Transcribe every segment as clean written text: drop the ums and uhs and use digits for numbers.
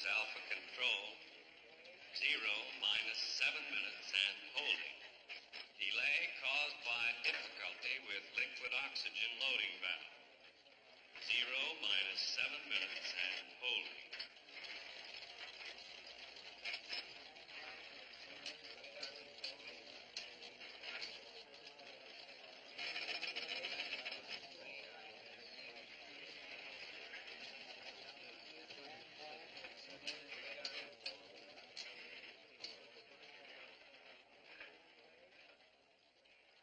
Alpha Control. 0 minus 7 minutes and holding. Delay caused by difficulty with liquid oxygen loading valve. 0 minus 7 minutes and holding.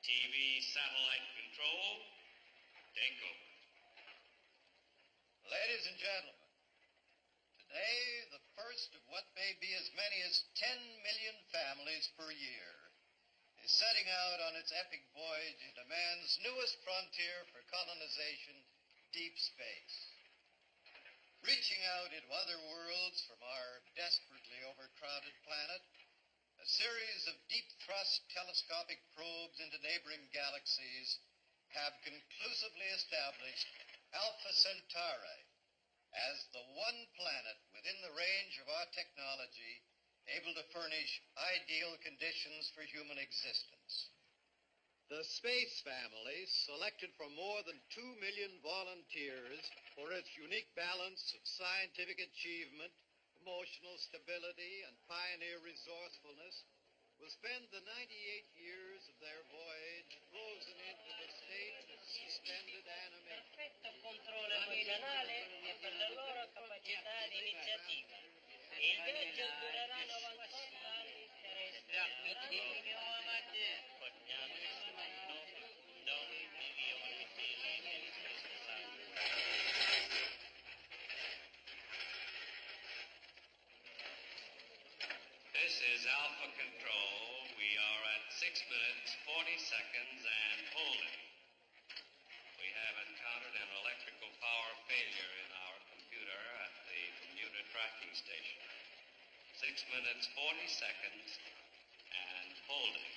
TV satellite control, take over. Ladies and gentlemen, today the first of what may be as many as 10 million families per year is setting out on its epic voyage into man's newest frontier for colonization, deep space. Reaching out into other worlds from our desperately overcrowded planet, a series of deep-thrust telescopic probes into neighboring galaxies have conclusively established Alpha Centauri as the one planet within the range of our technology able to furnish ideal conditions for human existence. The space family, selected from more than 2 million volunteers for its unique balance of scientific achievement, emotional stability, and pioneer resourcefulness, will spend the 98 years of their voyage frozen into the state of suspended animation. Perfetto controllo guidonale e per la loro capacità di iniziativa. Il viaggio durerà 98 anni terrestri. This is Alpha Control. We are at 6 minutes, 40 seconds and holding. We have encountered an electrical power failure in our computer at the commuter tracking station. 6 minutes, 40 seconds and holding.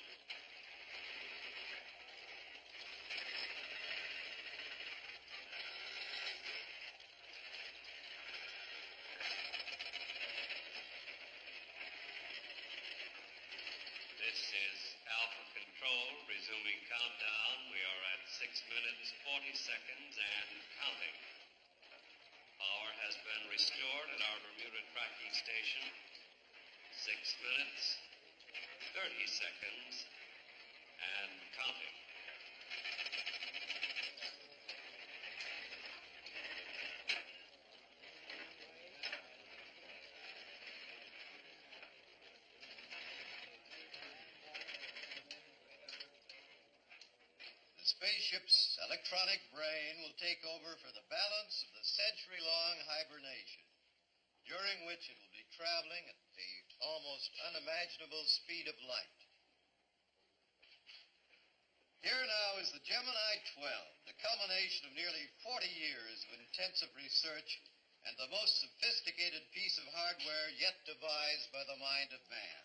This is Alpha Control, resuming countdown. We are at 6 minutes, 40 seconds and counting. Power has been restored at our Bermuda tracking station. 6 minutes, 30 seconds and counting. The spaceship's electronic brain will take over for the balance of the century-long hibernation, during which it will be traveling at the almost unimaginable speed of light. Here now is the Gemini 12, the culmination of nearly 40 years of intensive research and the most sophisticated piece of hardware yet devised by the mind of man.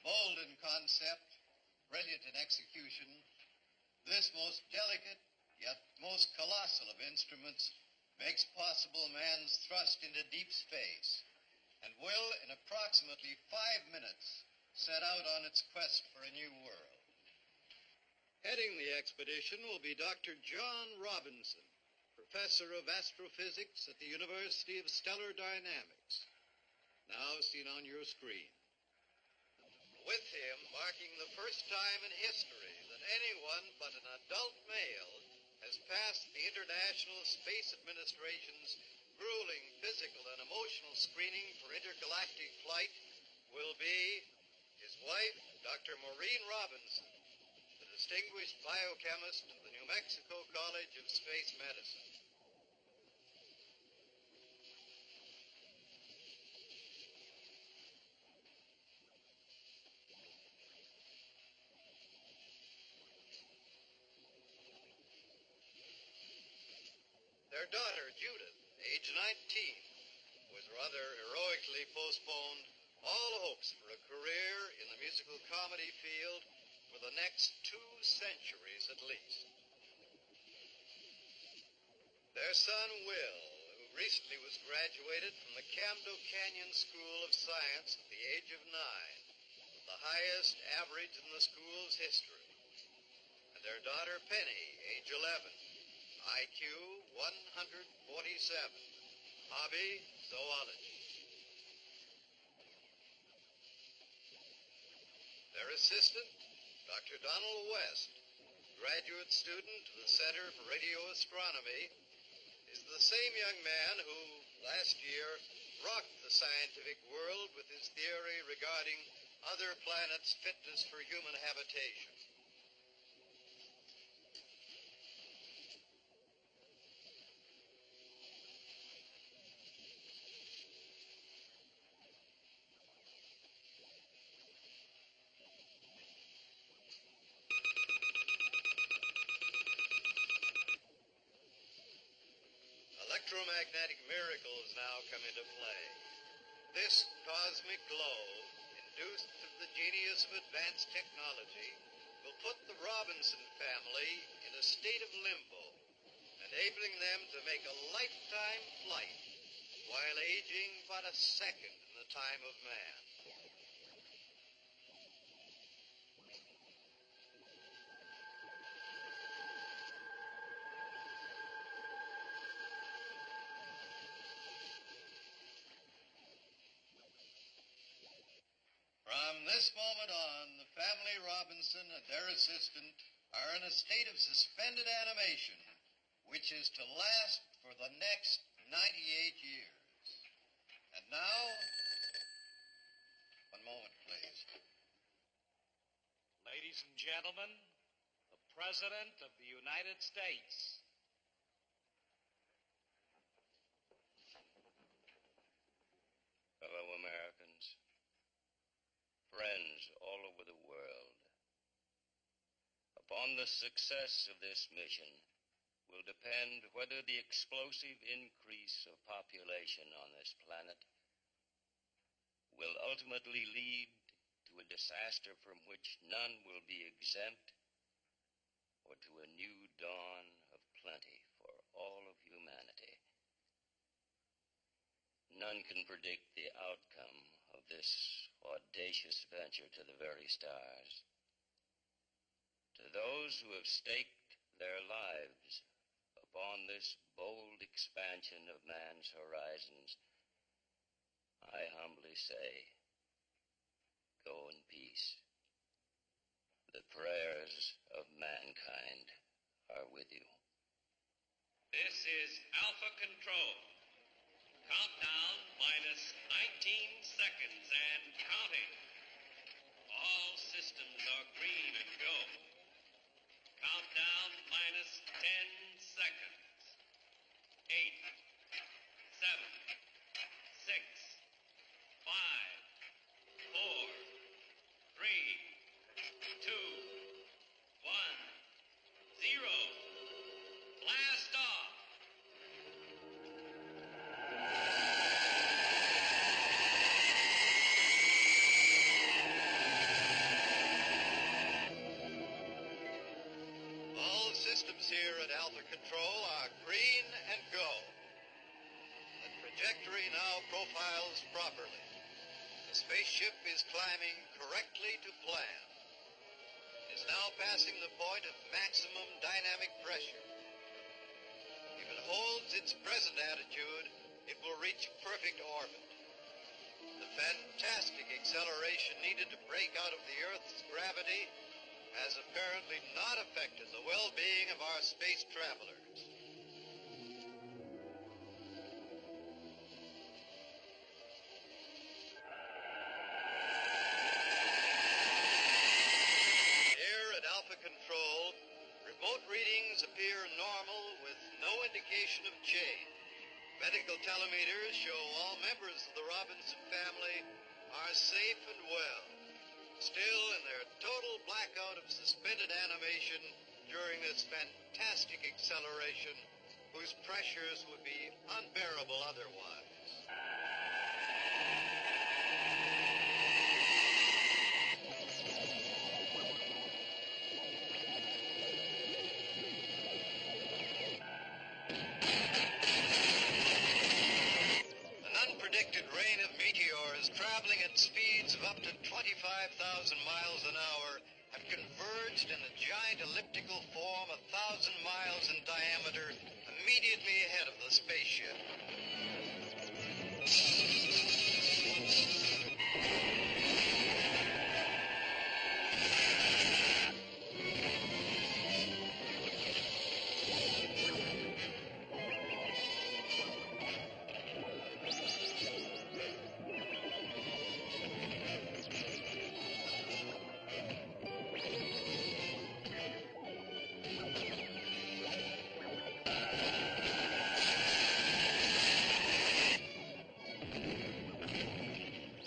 Bold in concept, brilliant in execution, this most delicate, yet most colossal of instruments makes possible man's thrust into deep space and will, in approximately 5 minutes, set out on its quest for a new world. Heading the expedition will be Dr. John Robinson, professor of astrophysics at the University of Stellar Dynamics, now seen on your screen. With him, marking the first time in history that anyone but an adult male has passed the International Space Administration's grueling physical and emotional screening for intergalactic flight, will be his wife, Dr. Maureen Robinson, the distinguished biochemist of the New Mexico College of Space Medicine. Their daughter, Judith, age 19, was rather heroically postponed all hopes for a career in the musical comedy field for the next 2 centuries at least. Their son, Will, who recently was graduated from the Camdo Canyon School of Science at the age of 9, with the highest average in the school's history. And their daughter Penny, age 11, IQ 147, hobby zoology. Their assistant, Dr. Donald West, graduate student of the Center for Radio Astronomy, is the same young man who, last year, rocked the scientific world with his theory regarding other planets' fitness for human habitation. Electromagnetic miracles now come into play. This cosmic glow, induced through the genius of advanced technology, will put the Robinson family in a state of limbo, enabling them to make a lifetime flight while aging but a second in the time of man. From this moment on, the family Robinson and their assistant are in a state of suspended animation, which is to last for the next 98 years. And now, one moment, please. Ladies and gentlemen, the President of the United States. Fellow Americans, friends all over the world, upon the success of this mission will depend whether the explosive increase of population on this planet will ultimately lead to a disaster from which none will be exempt, or to a new dawn of plenty for all of humanity. None can predict the outcome of this audacious venture to the very stars. To those who have staked their lives upon this bold expansion of man's horizons, I humbly say, go in peace. The prayers of mankind are with you. This is Alpha Control. Countdown minus 19 seconds and counting. All systems are green and go. Countdown minus 10 seconds. 8, 7, 6, 5, 4, 3, 2, 1, 0. Blast off! All systems here at Alpha Control are green and go. The trajectory now profiles properly. The spaceship is climbing correctly to plan. It is now passing the point of maximum dynamic pressure. If it holds its present attitude, it will reach perfect orbit. The fantastic acceleration needed to break out of the Earth's gravity has apparently not affected the well-being of our space travelers. Here at Alpha Control, remote readings appear normal with no indication of change. Medical telemeters show all members of the Robinson family are safe and well, still in their total blackout of suspended animation during this fantastic acceleration, whose pressures would be unbearable otherwise. speeds of up to 25,000 miles an hour have converged in a giant elliptical form 1,000 miles in diameter immediately ahead of the spaceship.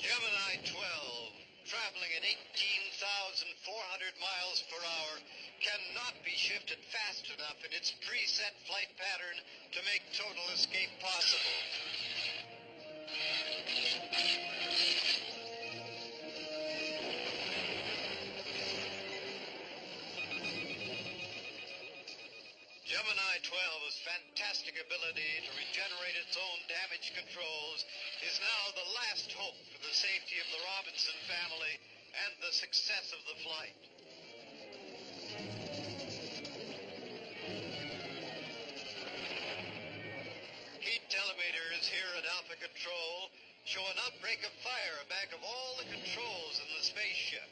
Gemini 12, traveling at 18,400 miles per hour, cannot be shifted fast enough in its preset flight pattern to make total escape possible. Gemini 12's fantastic ability to regenerate its own damage controls is now the last hope for the safety of the Robinson family and the success of the flight. Heat telemeters here at Alpha Control show an outbreak of fire back of all the controls in the spaceship.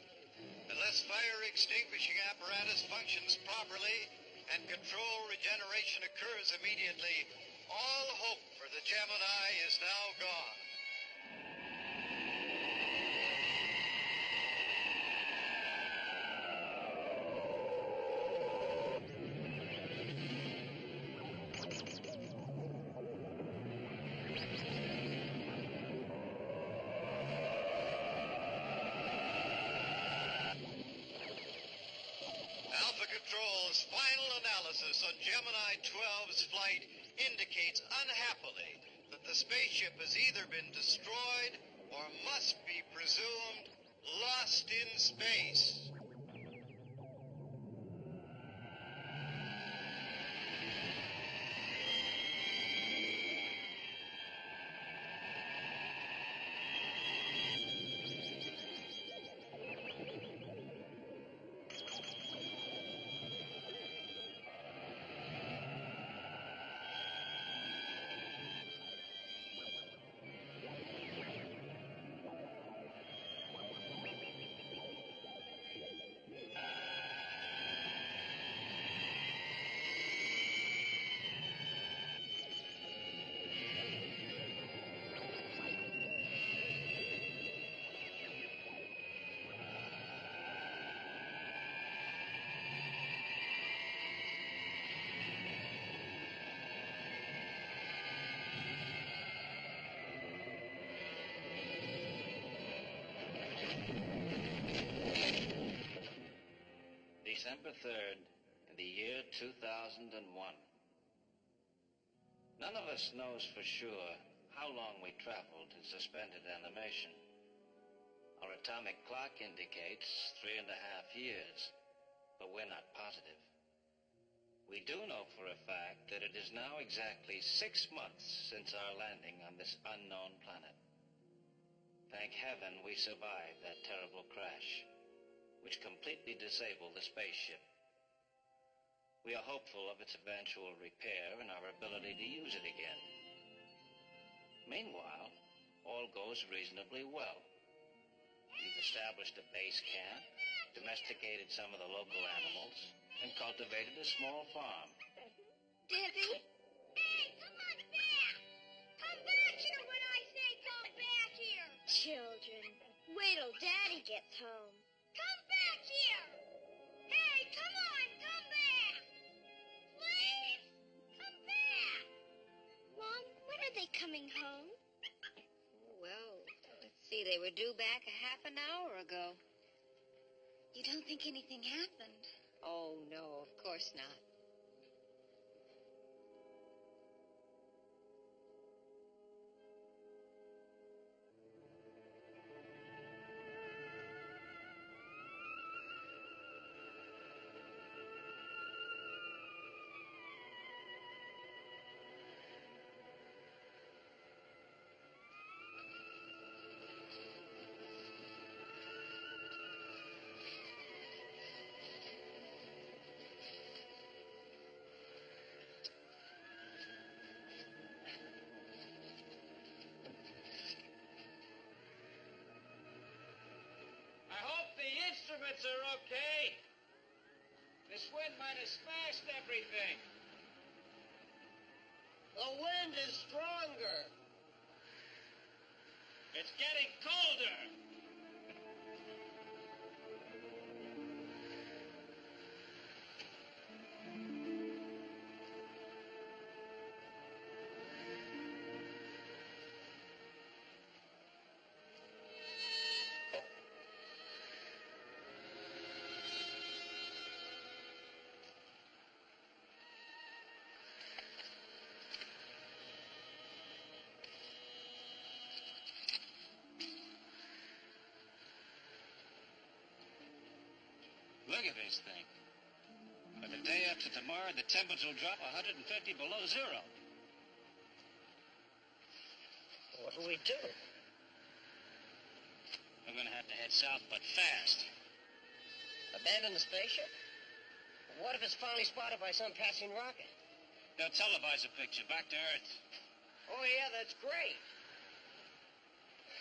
Unless fire extinguishing apparatus functions properly and control regeneration occurs immediately, all hope for the Gemini is now gone. Alpha Control's final analysis on Gemini 12's flight indicates unhappily that the spaceship has either been destroyed or must be presumed lost in space. December 3rd, in the year 2001. None of us knows for sure how long we traveled in suspended animation. Our atomic clock indicates 3.5 years, but we're not positive. We do know for a fact that it is now exactly 6 months since our landing on this unknown planet. Thank heaven we survived that terrible crash, which completely disabled the spaceship. We are hopeful of its eventual repair and our ability to use it again. Meanwhile, all goes reasonably well. We've established a base camp, domesticated some of the local animals, and cultivated a small farm. Debbie? Hey, come on back! Come back here when I say come back here! Children, wait till Daddy gets home. Come back here! Hey, come on, come back! Please, come back! Mom, when are they coming home? Well, let's see, they were due back a half an hour ago. You don't think anything happened? Oh, no, of course not. pilots are okay. This wind might have smashed everything. The wind is stronger. It's getting colder. Look at this thing. By the day after tomorrow, the temperature will drop 150 below zero. What do we do? We're going to have to head south, but fast. Abandon the spaceship? What if it's finally spotted by some passing rocket? They'll televise a picture back to Earth. Oh, yeah, that's great.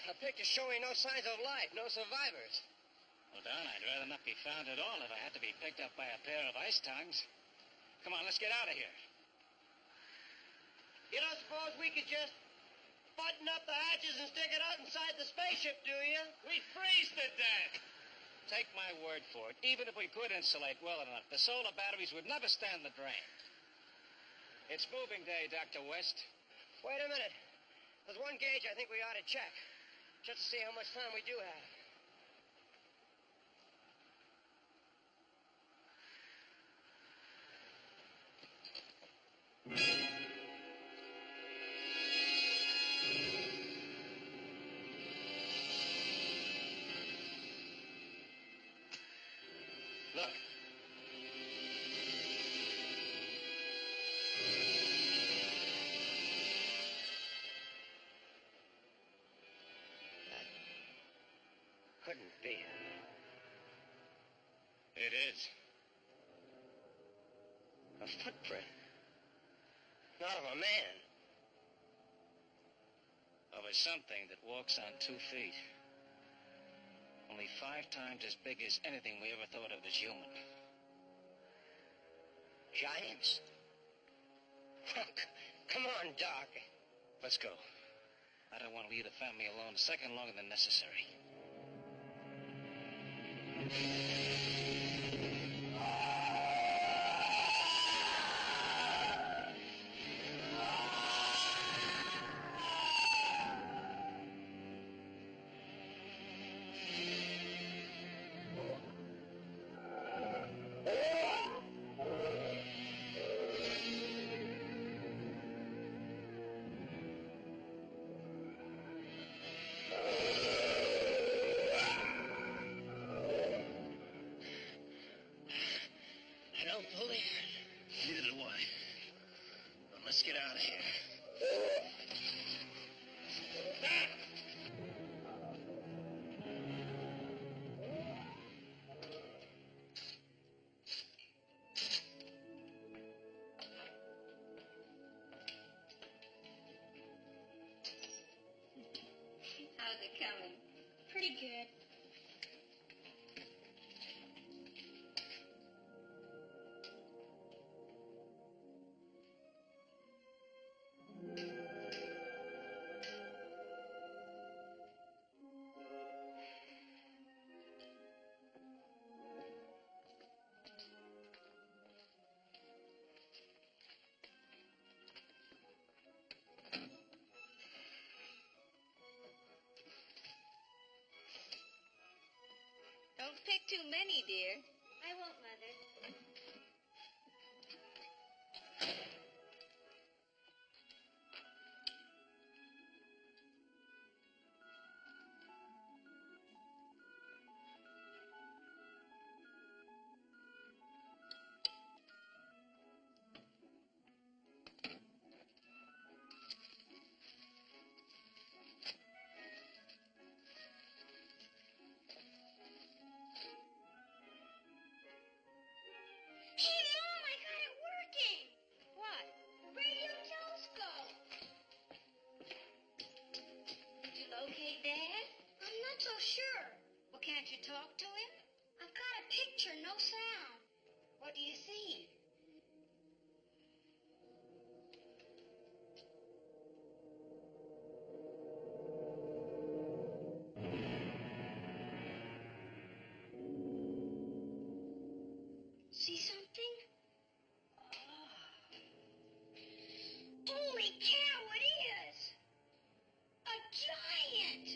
A picture showing no signs of life, no survivors. Well, Don, I'd rather not be found at all if I had to be picked up by a pair of ice tongs. Come on, let's get out of here. You don't suppose we could just button up the hatches and stick it out inside the spaceship, do you? We freeze to death. Take my word for it. Even if we could insulate well enough, the solar batteries would never stand the drain. It's moving day, Dr. West. Wait a minute. There's one gauge I think we ought to check, just to see how much time we do have. Look. Couldn't be. It is. A footprint. Not of a man. Of a something that walks on 2 feet. Only 5 times as big as anything we ever thought of as human. Giants? Come on, Doc. Let's go. I don't want to leave the family alone a second longer than necessary. I don't believe it. Neither do I. Well, let's get out of here. How's it coming? Pretty good. Don't pick too many, dear. I won't, Mother. Hey, Mom, I got it working. What? Radio telescope. Did you locate Dad? I'm not so sure. Well, can't you talk to him? I've got a picture, no sound. What do you see? See something? Holy cow, it is! A giant!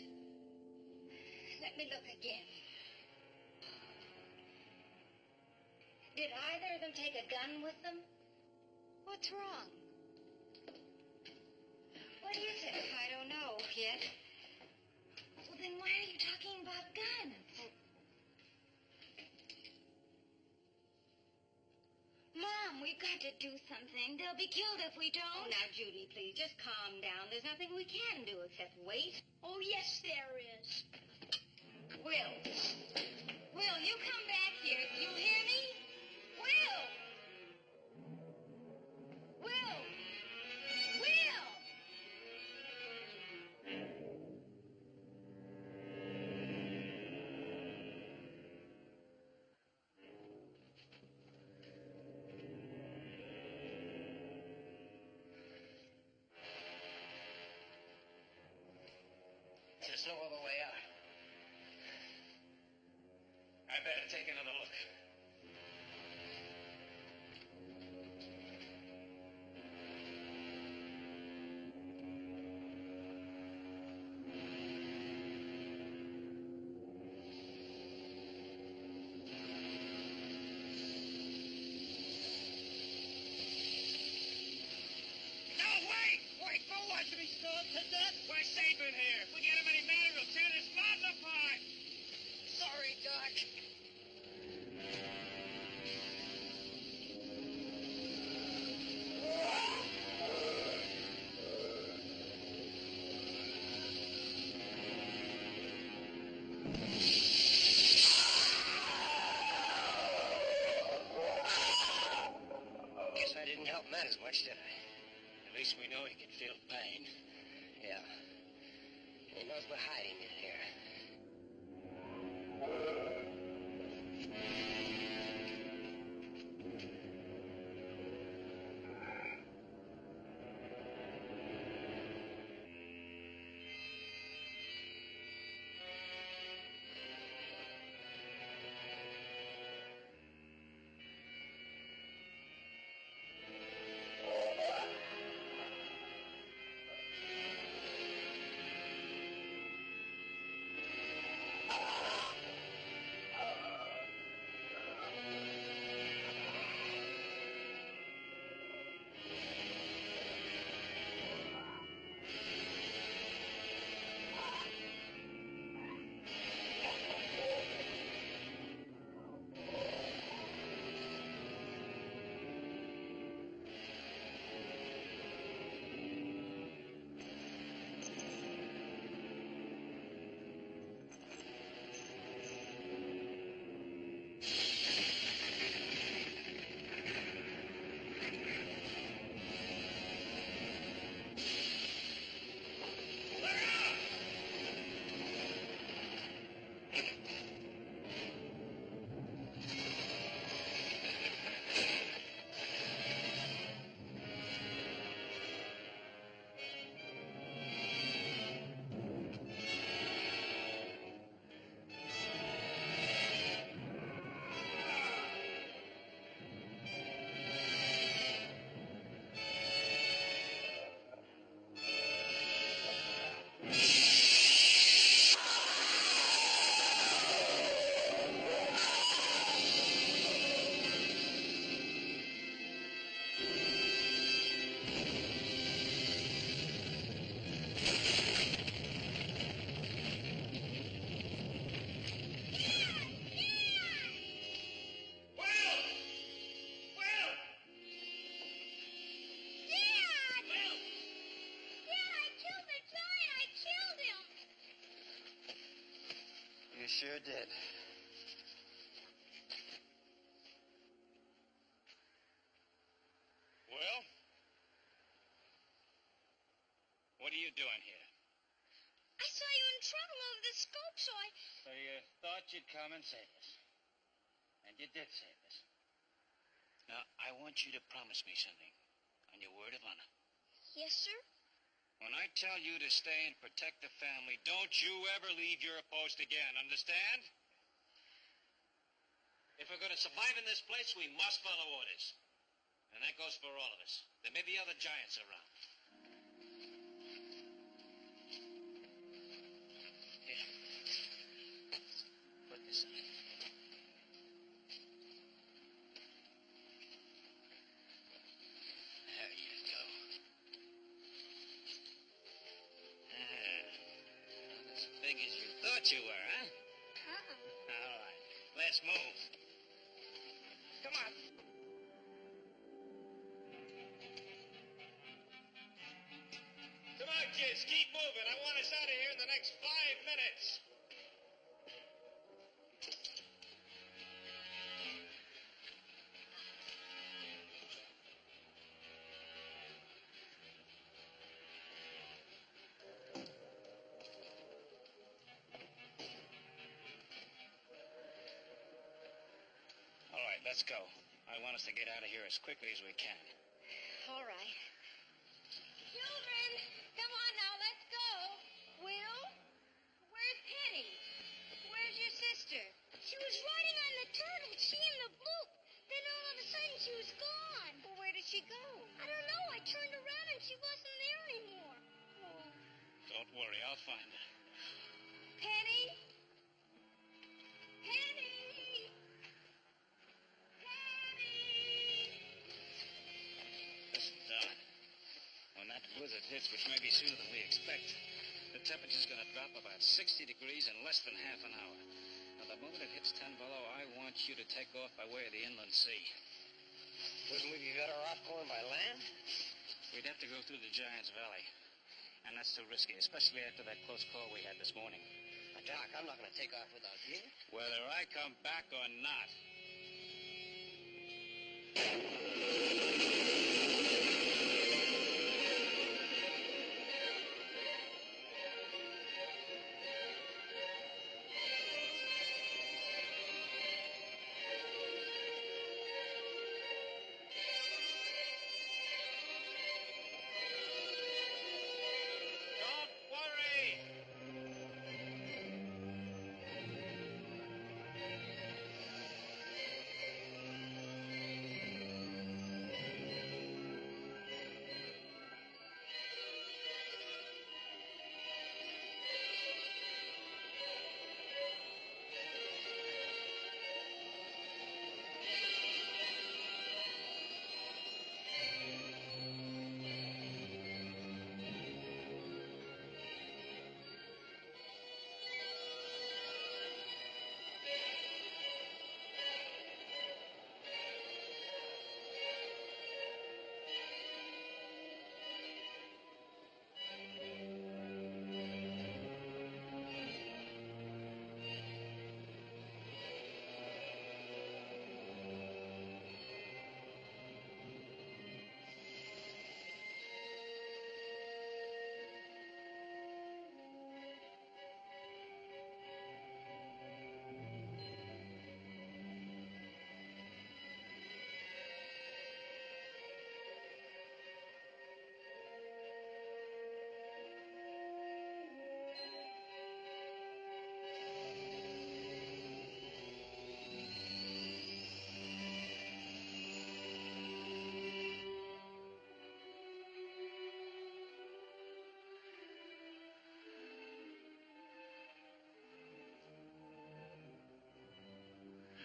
Let me look again. Did either of them take a gun with them? What's wrong? What is it? I don't know yet. Well, then why are you talking about guns? Mom, we've got to do something. They'll be killed if we don't. Oh, now, Judy, please, just calm down. There's nothing we can do except wait. Oh, yes, there is. Will, you come back here. You hear me? Will! Will! Will! There's no other way out. I better take another look. No, wait! Wait, no one to be starved to death! We're safe in here. If we get him any matter, we'll tear this mountain apart! Sorry, Doc. Guess I didn't help matters much, did I? At least we know he can feel pain. Yeah. He knows we're hiding in here. You sure did. Well? What are you doing here? I saw you in trouble over the scope, so I... So you thought you'd come and save us. You did save us. Now, I want you to promise me something. On your word of honor. Yes, sir? When I tell you to stay and protect the family, don't you ever leave your post again, understand? If we're going to survive in this place, we must follow orders. And that goes for all of us. There may be other giants around. Here. Put this on. There you go. Not as big as you thought you were, huh? All right. Let's move. Come on. Come on, kids. Keep moving. I want us out of here in the next 5 minutes. All right, let's go. I want us to get out of here as quickly as we can. All right. Children, come on now, let's go. Will? Where's Penny? Where's your sister? She was riding on the turtle, she and the book. Then all of a sudden she was gone. Well, where did she go? I don't know. I turned around and she wasn't there anymore. Oh. Don't worry, I'll find her. Penny? Penny? Listen, Don. When that blizzard hits, which may be sooner than we expect, the temperature's going to drop about 60 degrees in less than half an hour. Now, the moment it hits 10 below, I want you to take off by way of the inland sea. Wouldn't we be better off going by land? We'd have to go through the Giant's Valley. And that's too risky, especially after that close call we had this morning. Doc, I'm not going to take off without you. Whether I come back or not. Don't worry!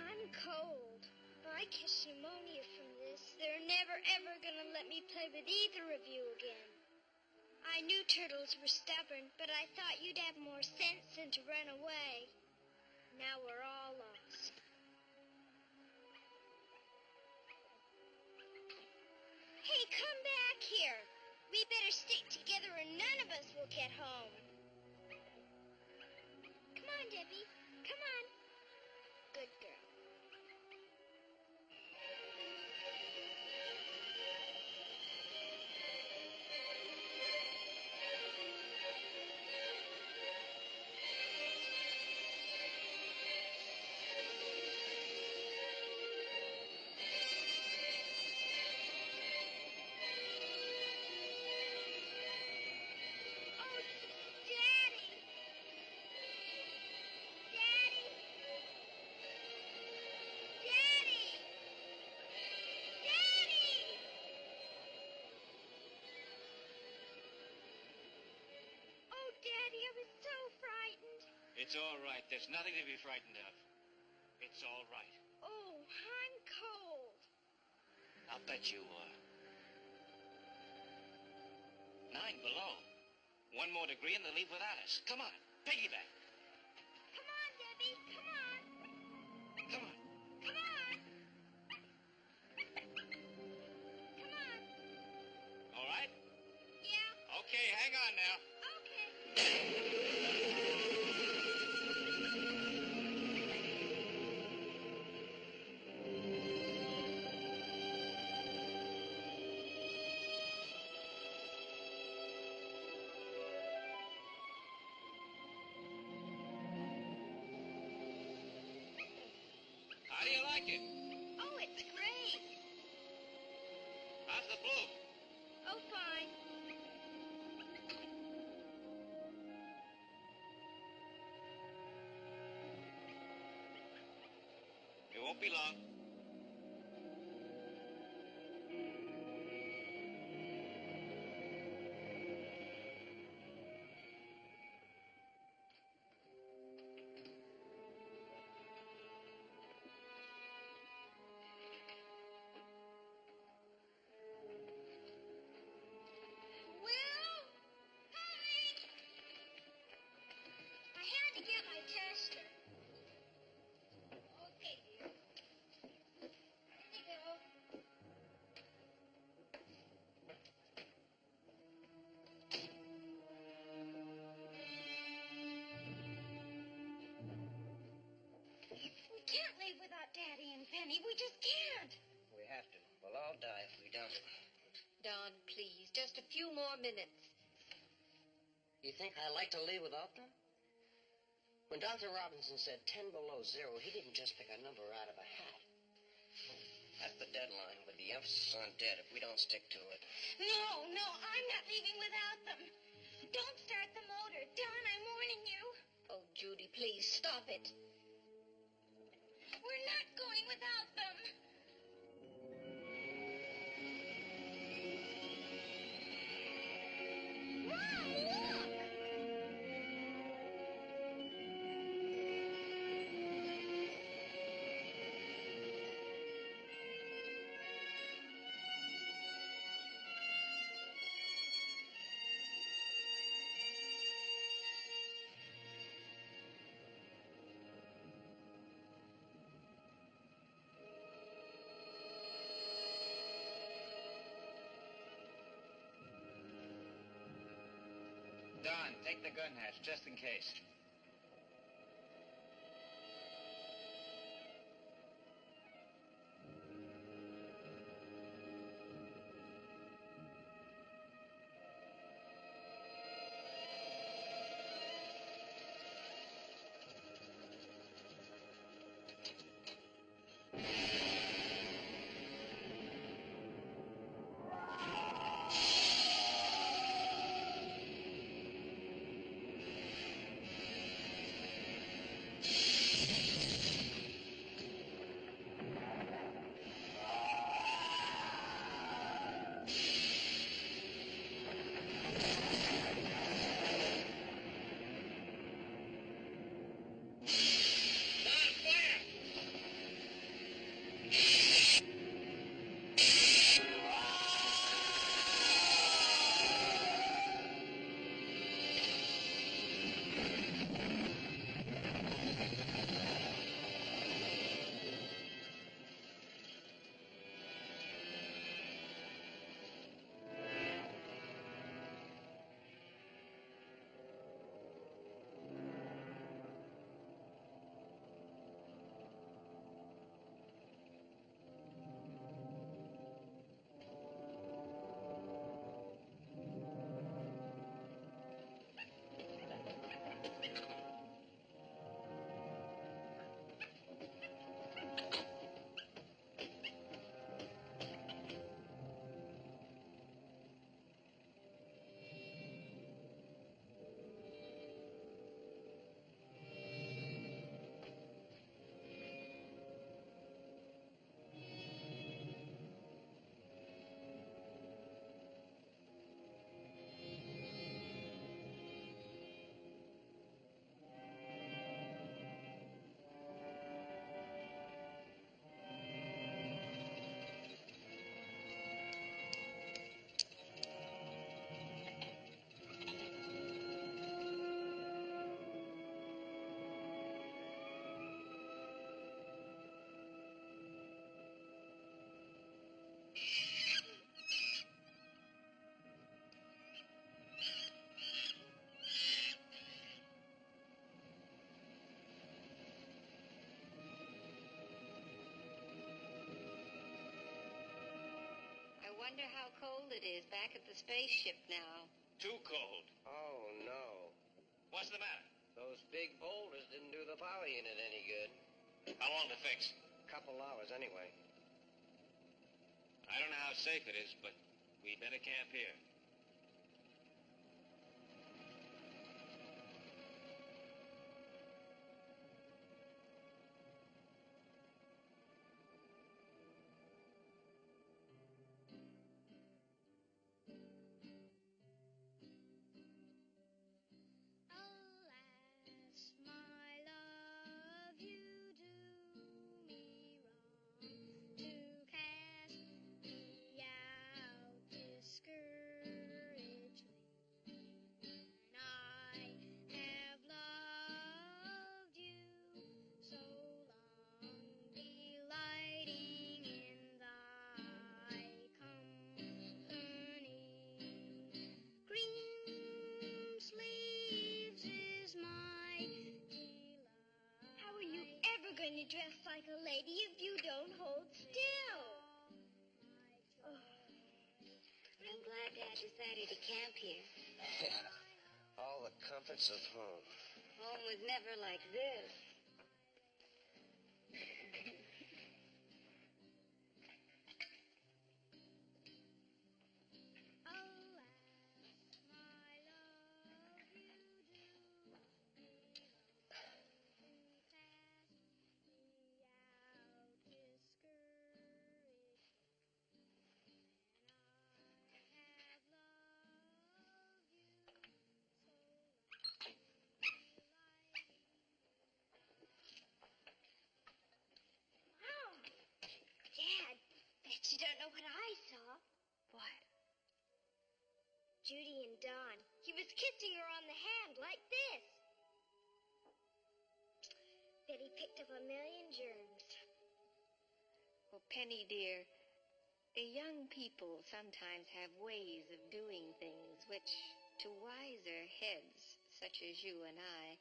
I'm cold. I catch pneumonia from this. They're never, ever gonna let me play with either of you again. I knew turtles were stubborn, but I thought you'd have more sense than to run away. Now we're all lost. Hey, come back here. We better stick together or none of us will get home. Come on, Debbie. Come on. Good girl. It's all right. There's nothing to be frightened of. It's all right. Oh, I'm cold. I'll bet you are. 9 below. 1 more degree and they'll leave without us. Come on, piggyback. Come on, Debbie. Come on. Come on. Come on. Come on. All right? Yeah. Okay, hang on now. Okay. How do you like it? Oh, it's great. How's the blue? Oh, fine. It won't be long. Will? Coming! I had to get my tester. Okay, dear. Here you go. We can't leave without Daddy and Penny. We just can't. We have to. We'll all die if we don't. Don, please, just a few more minutes. You think I like to leave without them? When Dr. Robinson said 10 below zero, he didn't just pick a number out of a hat. That's the deadline, with the emphasis on dead if we don't stick to it. No, I'm not leaving without them. Don't start the motor. Don, I'm warning you. Oh, Judy, please, stop it. We're not going without them. Mom, look! Don, take the gun hatch, just in case. wonder how cold it is back at the spaceship now. Too cold. Oh, no. What's the matter? Those big boulders didn't do the power unit any good. How long to fix? Couple hours, anyway. I don't know how safe it is, but we better camp here. Alas, my love, you do me wrong to cast me out discouragedly. And I have loved you so long, delighting in thy company. Green sleeves is my delight. How are you ever going to dress like a lady if you don't hold still? Oh, I'm glad Dad decided to camp here. All the comforts of home. Home was never like this. Alas, my love, you do me wrong to cast me out discouraged. And I have loved you so long, delighting. Oh, Dad, bet you don't know what I saw. What? Judy and Don. He was kissing her on the hand like this. Bet he picked up a million germs. Well, Penny, dear, young people sometimes have ways of doing things which, to wiser heads such as you and I,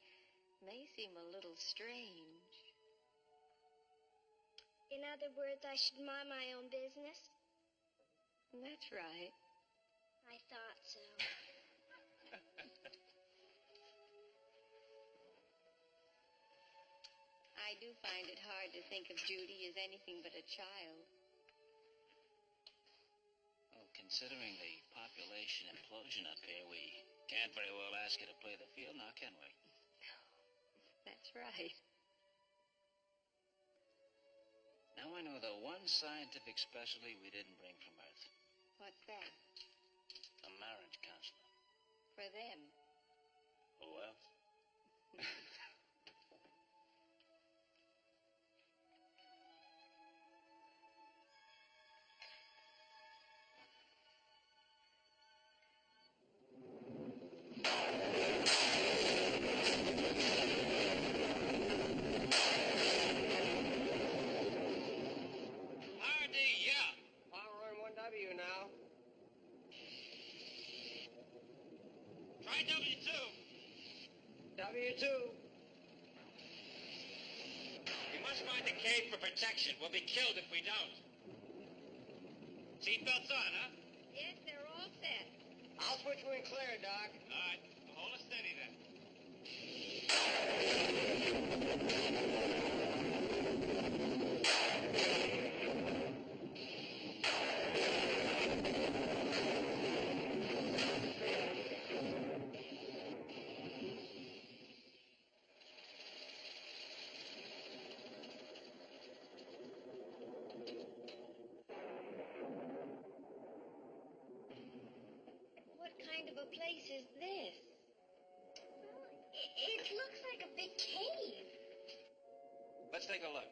may seem a little strange. In other words, I should mind my own business. That's right. I thought so. I do find it hard to think of Judy as anything but a child. Well, considering the population implosion up here, we can't very well ask her to play the field now, can we? That's right. Now I know the one scientific specialty we didn't bring from Earth. What's that? A marriage counselor. For them. Who else? Hardy, yeah. Power on 1W now. Try W2. W2. We must find a cave for protection. We'll be killed if we don't. Seatbelts on, huh? Yes, they're all set. I'll switch when clear, Doc. All right. Well, hold us steady then. What kind of a place is this? Well, it looks like a big cave. Let's take a look.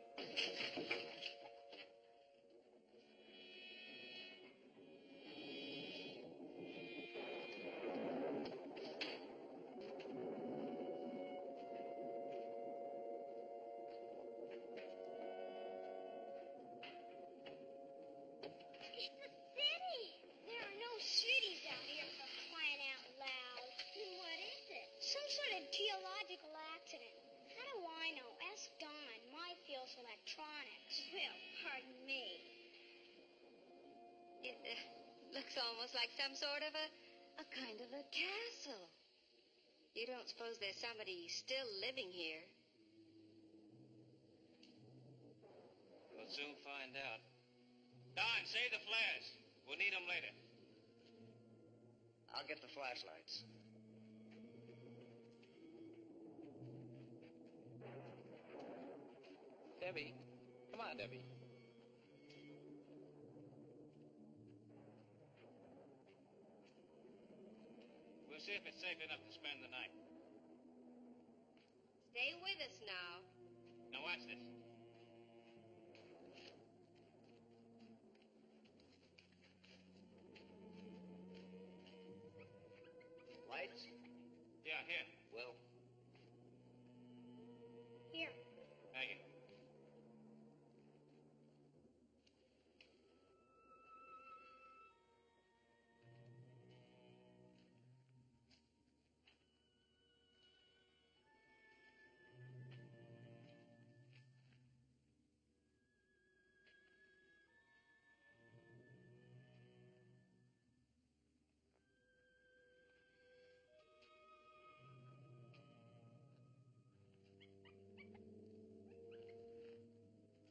It's a city. There are no cities out here for crying out loud. Then what is it? Some sort of geological accident. How do I know? Ask Don. My field's electronics. Well, pardon me. Looks almost like some sort of a kind of a castle. You don't suppose there's somebody still living here? We'll soon find out. Don, save the flares. We'll need them later. I'll get the flashlights. Debbie. Come on, Debbie. We'll see if it's safe enough to spend the night. Stay with us now. Now watch this. Lights? Yeah, here. Will. Here. Thank you.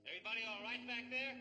Everybody all right back there?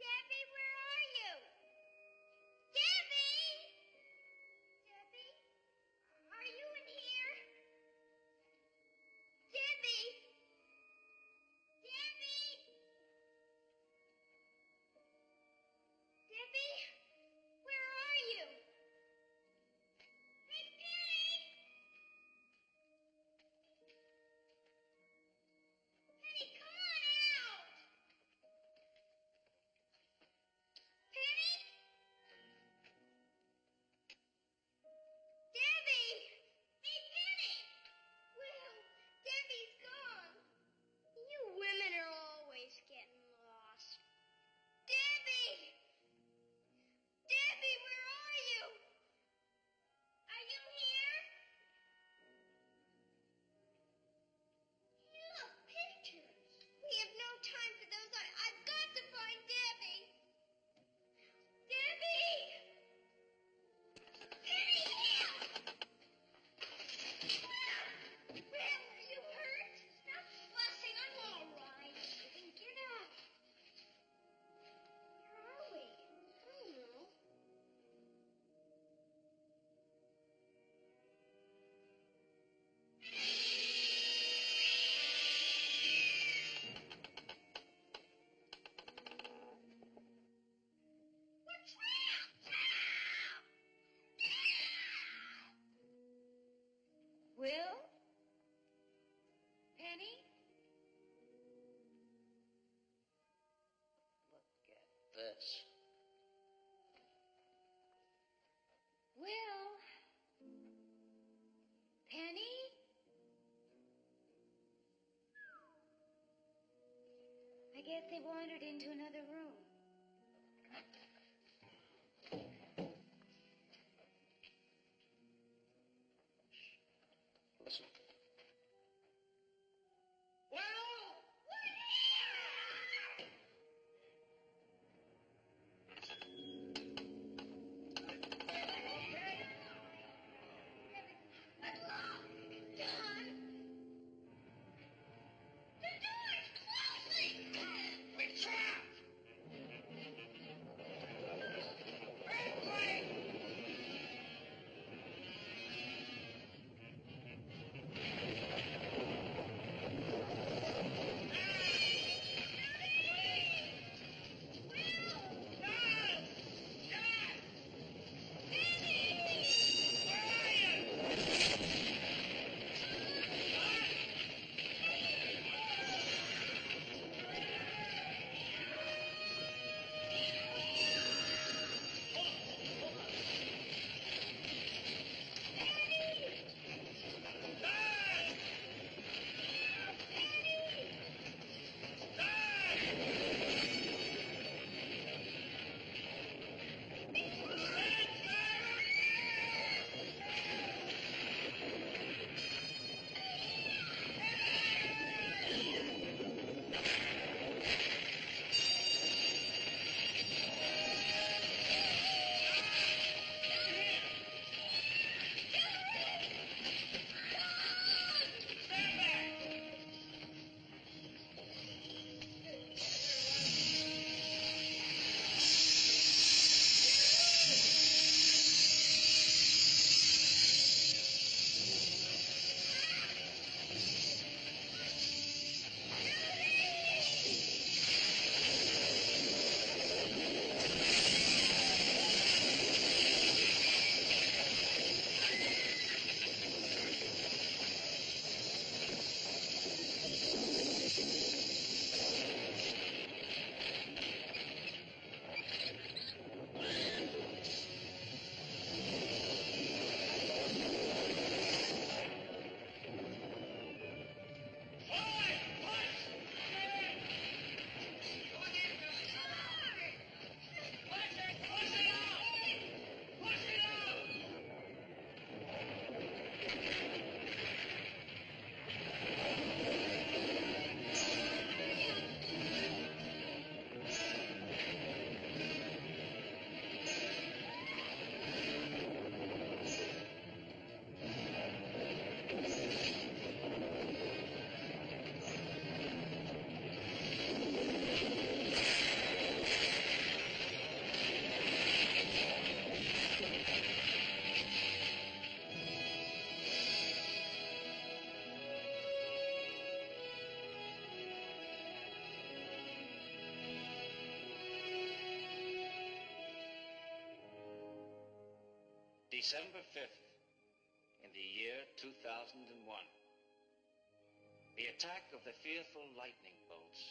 Debbie, where are you? Debbie! Debbie? Are you in here? Debbie! Debbie! Debbie? Where are you? Hey, Penny! Penny, come on out! Penny? Debbie! Hey, Penny! Well, Debbie's gone. You women are always getting lost. Debbie! Debbie, where are you? Are you here? Hey, look, pictures. We have no time for those. I've got to find Debbie. Debbie! Penny, help! Well, are you hurt? Stop fussing. I'm all right. Then get up. Where are we? I don't know. We're trapped! Will? Penny? Look at this. Will? Penny? I guess they wandered into another room. Listen. December 5th, in the year 2001. The attack of the fearful lightning bolts,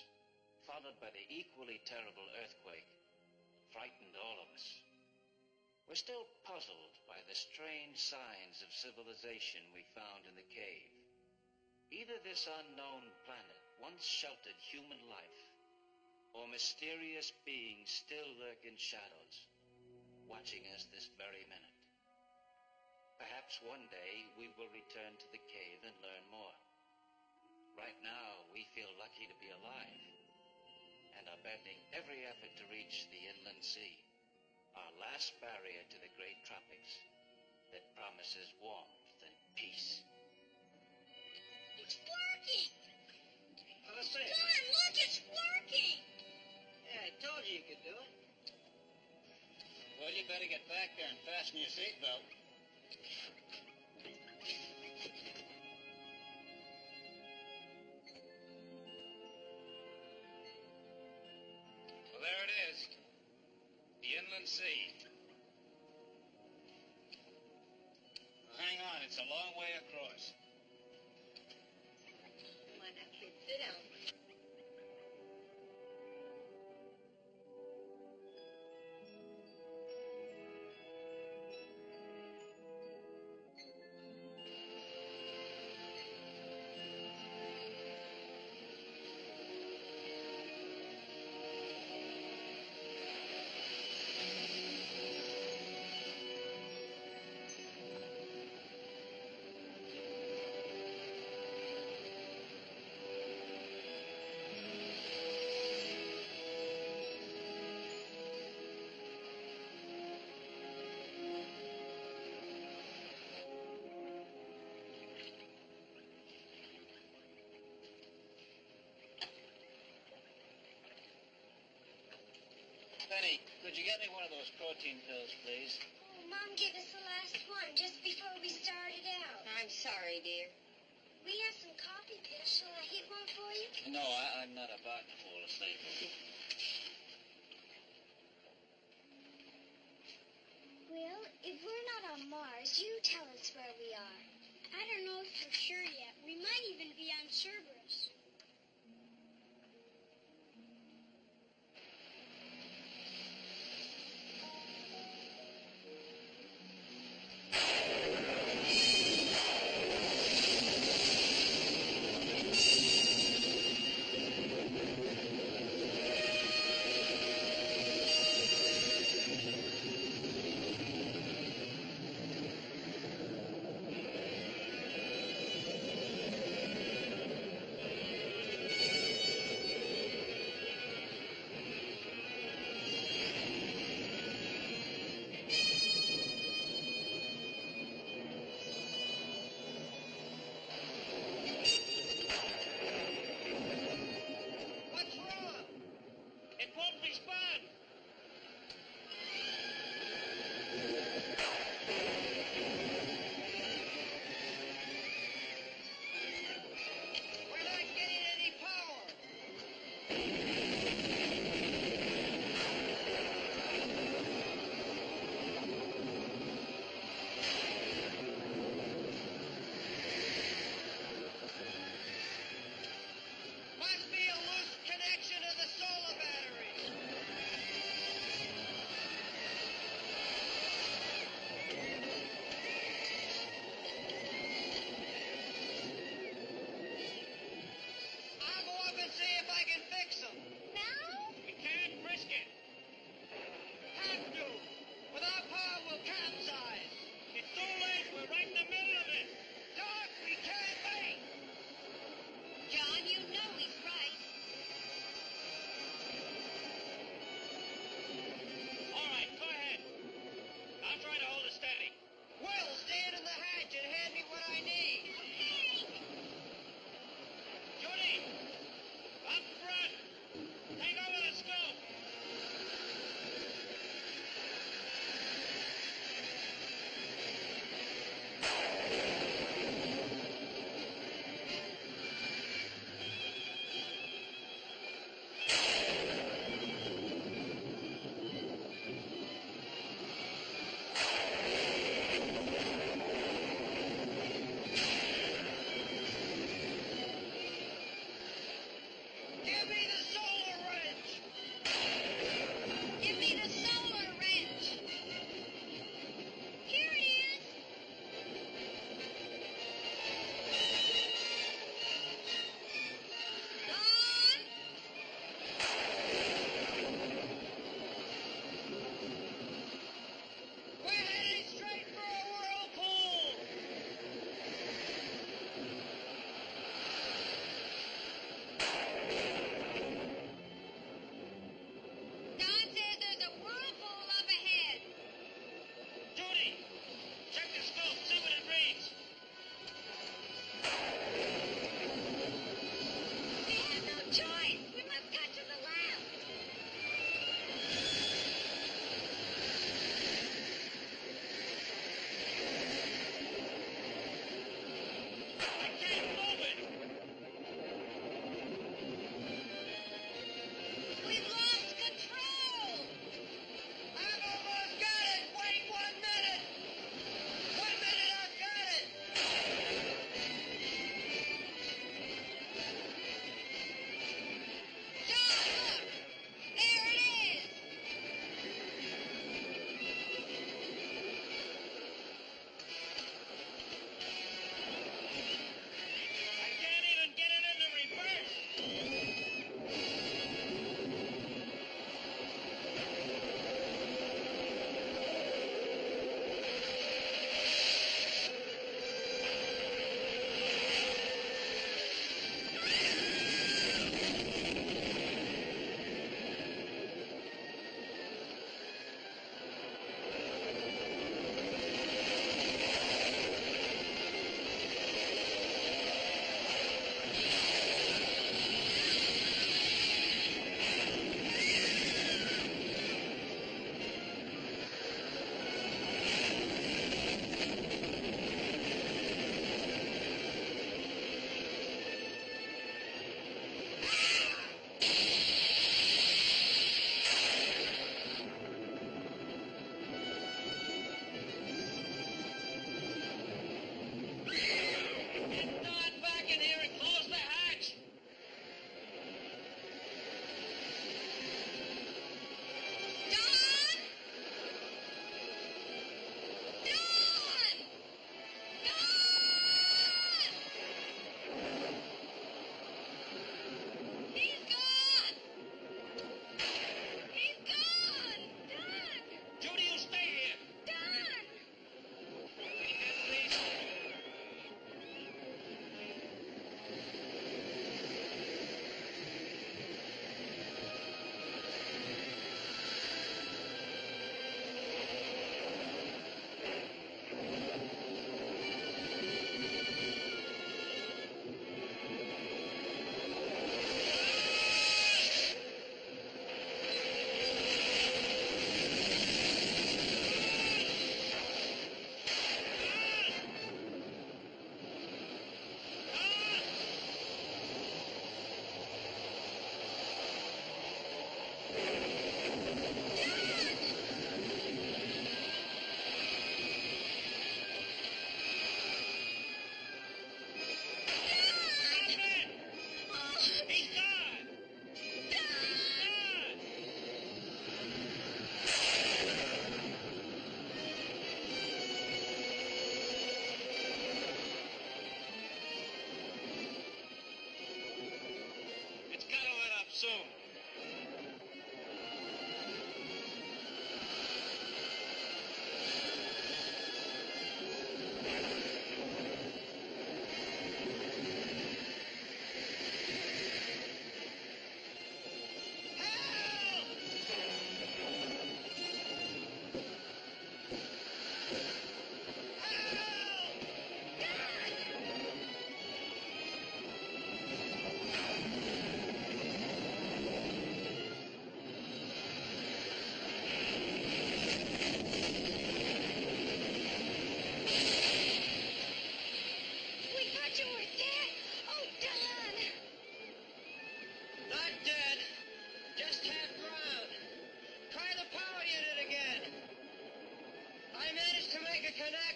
followed by the equally terrible earthquake, frightened all of us. We're still puzzled by the strange signs of civilization we found in the cave. Either this unknown planet once sheltered human life, or mysterious beings still lurk in shadows, watching us this very minute. Perhaps one day we will return to the cave and learn more. Right now, we feel lucky to be alive, and are bending every effort to reach the inland sea, our last barrier to the great tropics that promises warmth and peace. It's working! Well, let's see it. Darn, look, it's working! Yeah, I told you you could do it. Well, you better get back there and fasten your seatbelt. Well, there it is. The inland sea. Well, hang on, it's a long way across. Come on now, kid, sit down. Penny, could you get me one of those protein pills, please? Oh, Mom gave us the last one just before we started out. I'm sorry, dear. We have some coffee pills. Shall I hit one for you? No, I'm not about to fall asleep. Well, if we're not on Mars, you tell us where we are. I don't know for sure yet. We might even be on Cerberus.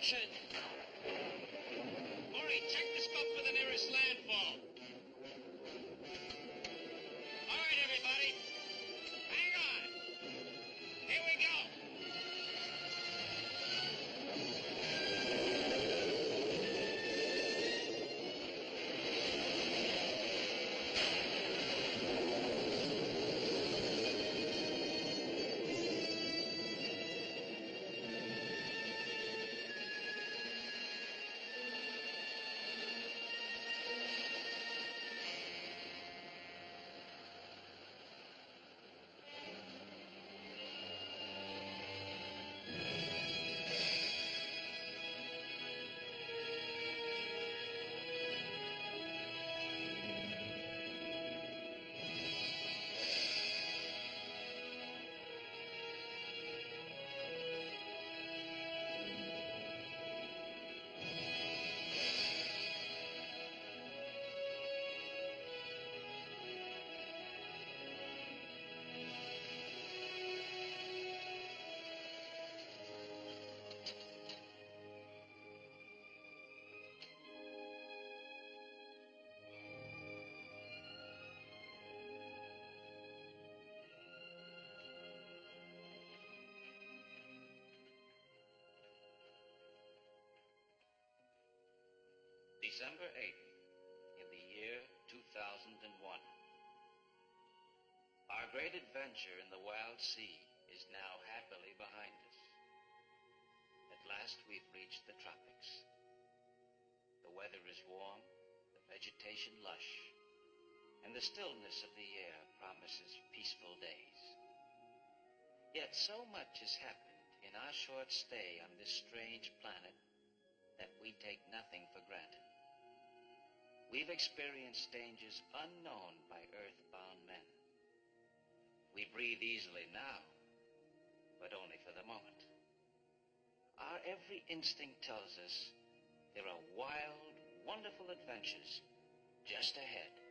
direction. Maury, check the scope for the nearest landfall. All right, everybody. Hang on. Here we go. December 8th, in the year 2001. Our great adventure in the wild sea is now happily behind us. At last we've reached the tropics. The weather is warm, the vegetation lush, and the stillness of the air promises peaceful days. Yet so much has happened in our short stay on this strange planet that we take nothing for granted. We've experienced dangers unknown by earthbound men. We breathe easily now, but only for the moment. Our every instinct tells us there are wild, wonderful adventures just ahead.